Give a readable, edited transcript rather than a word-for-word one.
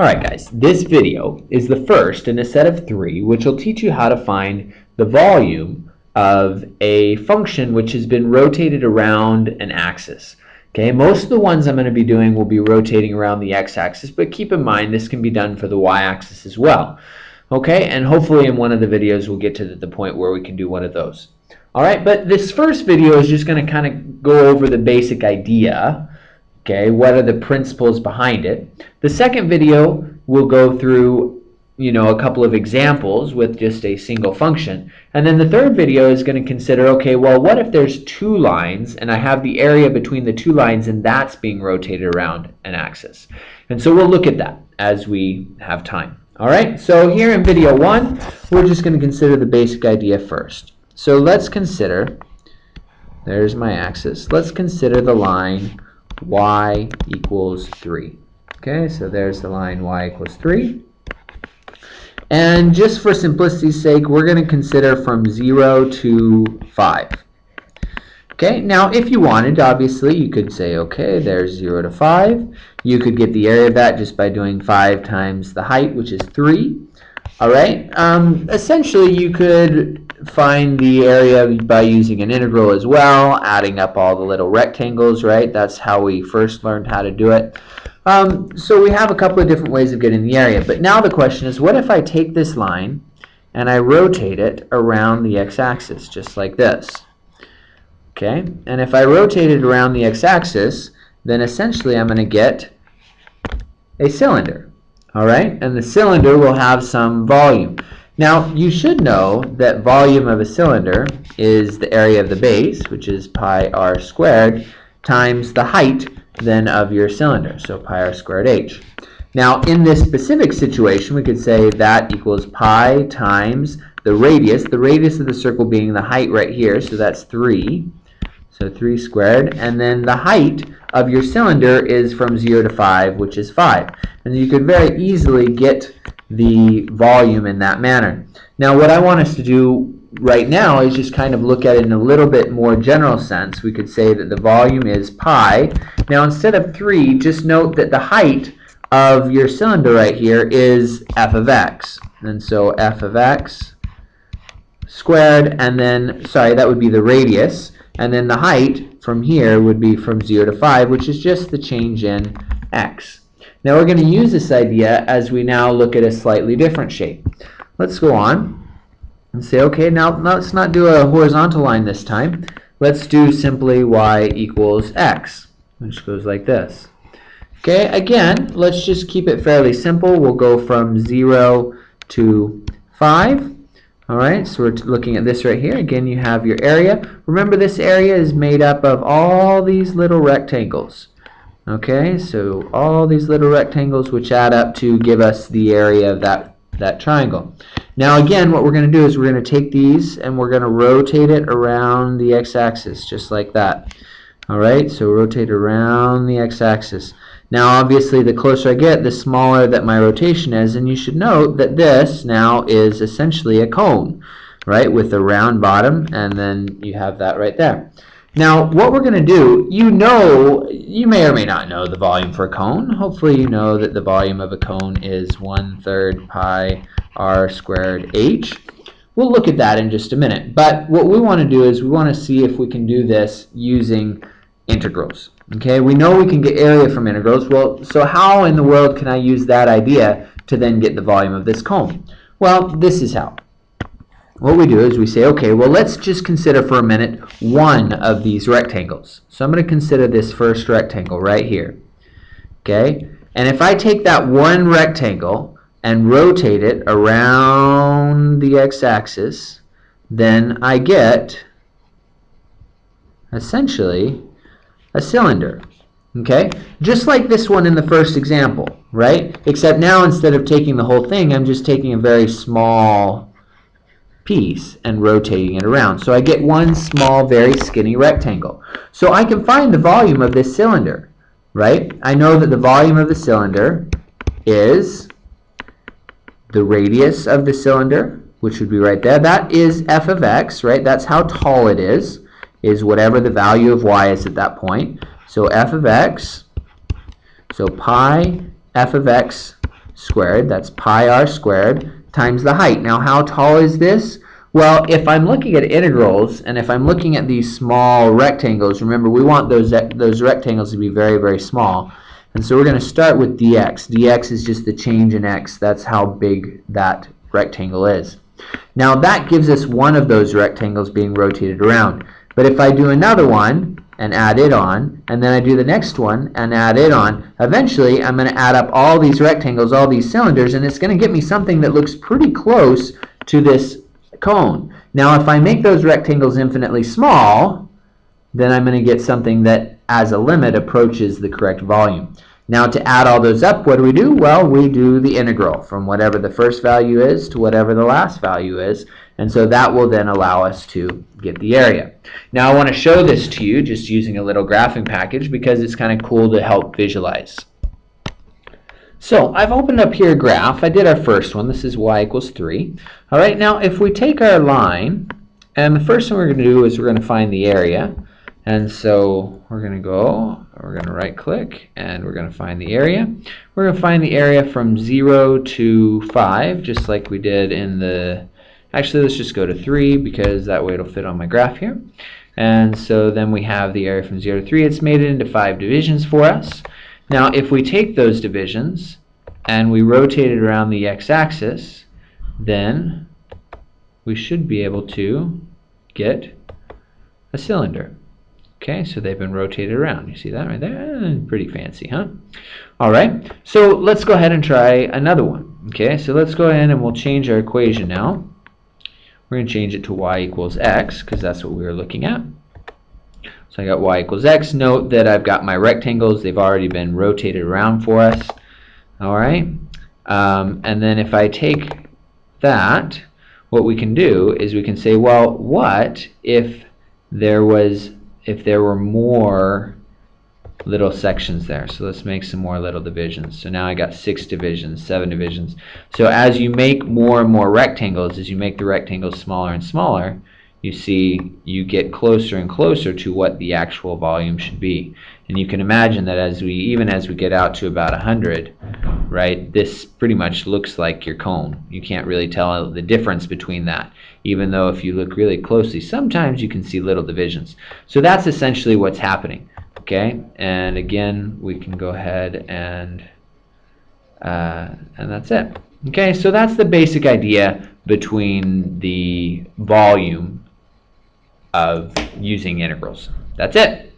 Alright guys, this video is the first in a set of 3 which will teach you how to find the volume of a function which has been rotated around an axis. Okay, most of the ones I'm going to be doing will be rotating around the x-axis, but keep in mind this can be done for the y-axis as well. Okay, and hopefully in one of the videos we'll get to the point where we can do one of those. Alright, but this first video is just going to kind of go over the basic idea. Okay, what are the principles behind it? The second video will go through, a couple of examples with just a single function. And then the third video is going to consider, okay, well, what if there's 2 lines and I have the area between the 2 lines and that's being rotated around an axis. And so we'll look at that as we have time. All right, so here in video 1, we're just going to consider the basic idea first. So let's consider, there's my axis, let's consider the line y equals 3. Okay, so there's the line y equals 3. And just for simplicity's sake, we're going to consider from 0 to 5. Okay, now if you wanted, obviously, you could say, okay, there's 0 to 5. You could get the area of that just by doing 5 times the height, which is 3. All right, essentially you could find the area by using an integral as well, adding up all the little rectangles, right? That's how we first learned how to do it. So we have a couple of different ways of getting the area, but now the question is, what if I take this line and I rotate it around the x-axis, just like this? Okay, and if I rotate it around the x-axis, then essentially I'm going to get a cylinder. All right, and the cylinder will have some volume. Now, you should know that volume of a cylinder is the area of the base, which is pi r squared, times the height then of your cylinder, so pi r squared h. Now, in this specific situation, we could say that equals pi times the radius of the circle being the height right here, so that's 3. So 3 squared, and then the height of your cylinder is from 0 to 5, which is 5. And you could very easily get the volume in that manner. Now what I want us to do right now is just kind of look at it in a little bit more general sense. We could say that the volume is pi. Now instead of 3, just note that the height of your cylinder right here is f of x. And so f of x squared, and then, sorry, that would be the radius. And then the height from here would be from 0 to 5, which is just the change in x. Now we're going to use this idea as we now look at a slightly different shape. Let's go on and say, okay, now let's not do a horizontal line this time. Let's do simply y equals x, which goes like this. Okay, again, let's just keep it fairly simple. We'll go from 0 to 5. All right, so we're looking at this right here. Again, you have your area. Remember, this area is made up of all these little rectangles. Okay, so all these little rectangles which add up to give us the area of that triangle. Now again, what we're going to do is we're going to take these and we're going to rotate it around the x-axis, just like that. All right, so rotate around the x-axis. Now obviously the closer I get, the smaller that my rotation is, and you should note that this now is essentially a cone, right, with a round bottom, and then you have that right there. Now what we're going to do, you may or may not know the volume for a cone. Hopefully you know that the volume of a cone is 1/3 pi r squared h. We'll look at that in just a minute, but what we want to do is we want to see if we can do this using integrals. Okay, we know we can get area from integrals. Well, so how in the world can I use that idea to then get the volume of this cone? Well, this is how. What we do is we say, okay, well, let's just consider for a minute one of these rectangles. So I'm going to consider this first rectangle right here. Okay, and if I take that one rectangle and rotate it around the x-axis, then I get essentially a cylinder. Okay, just like this one in the first example, right? Except now instead of taking the whole thing, I'm just taking a very small piece and rotating it around. So I get one small, very skinny rectangle. So I can find the volume of this cylinder, right? I know that the volume of the cylinder is the radius of the cylinder, which would be right there. That is f of x, right? That's how tall it is whatever the value of y is at that point. So f of x, so pi f of x squared, that's pi r squared, times the height. Now how tall is this? Well, if I'm looking at integrals, and if I'm looking at these small rectangles, remember we want those rectangles to be very, very small. And so we're going to start with dx. dx is just the change in x. That's how big that rectangle is. Now that gives us one of those rectangles being rotated around. But if I do another one and add it on, and then I do the next one and add it on, eventually I'm going to add up all these rectangles, all these cylinders, and it's going to get me something that looks pretty close to this cone. Now if I make those rectangles infinitely small, then I'm going to get something that as a limit approaches the correct volume. Now to add all those up, what do? Well, we do the integral from whatever the first value is to whatever the last value is, and so that will then allow us to get the area. Now I want to show this to you just using a little graphing package because it's kind of cool to help visualize. So I've opened up here a graph. I did our first one. This is y equals 3. All right, now if we take our line, and the first thing we're going to do is we're going to find the area. And so we're going to right click, and we're going to find the area. We're going to find the area from 0 to 5, just like we did in the, actually let's just go to 3 because that way it'll fit on my graph here. And so then we have the area from 0 to 3. It's made it into 5 divisions for us. Now if we take those divisions and we rotate it around the x-axis, then we should be able to get a cylinder. Okay, so they've been rotated around. You see that right there? Pretty fancy, huh? All right, so let's go ahead and try another one. Okay, so let's go ahead and we'll change our equation now. We're going to change it to y equals x because that's what we were looking at. So I got y equals x. Note that I've got my rectangles. They've already been rotated around for us. All right, and then if I take that, what we can do is we can say, well, what if there were more little sections there? So let's make some more little divisions. So now I got 6 divisions, 7 divisions. So as you make more and more rectangles, as you make the rectangles smaller and smaller, you see you get closer and closer to what the actual volume should be. And you can imagine that even as we get out to about 100, right, this pretty much looks like your cone. You can't really tell the difference between that, even though if you look really closely, sometimes you can see little divisions. So that's essentially what's happening. Okay, and again, we can go ahead and that's it. Okay, so that's the basic idea between the volume of using integrals. That's it.